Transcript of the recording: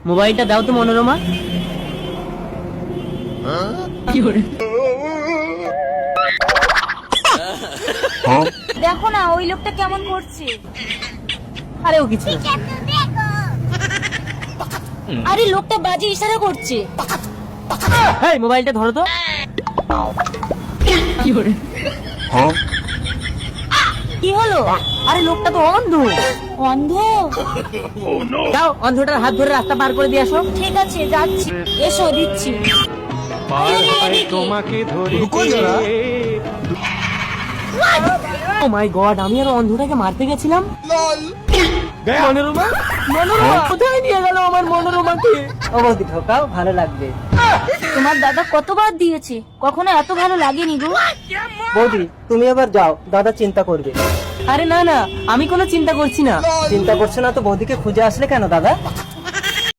মোবাইলটা দাও তো মনোরমা। কি করে? দেখো না ওই লোকটা কেমন করছে। আরে ও কিছু না। আরে লোকটা বাজে ইশারা করছে। এই মোবাইলটা ধরো তো। কি করে? কি হলো? আরে লোকটা তো অন্ধ। অন্ধ? যাও অন্ধটার হাত ধরে রাস্তা পার করে দিয়ে আসো। ঠিক আছে যাচ্ছি, এসো দিচ্ছি। ও মাই গড, আমি আর অন্ধটাকে মারতে গেছিলাম। মনোরমা, মনোরমা কোথায় নিয়ে গেল আমার মনোরমাকে? ও বৌদি ঢোকাও, ভালো লাগবে। তোমার দাদা কতবার দিয়েছে, কখনো এত ভালো লাগেনি গো। বৌদি তুমি এবার যাও, দাদা চিন্তা করবে। আরে না না, আমি কোনো চিন্তা করছি না। চিন্তা করছো না তো বৌদিকে খুঁজে আসলে কেন দাদা?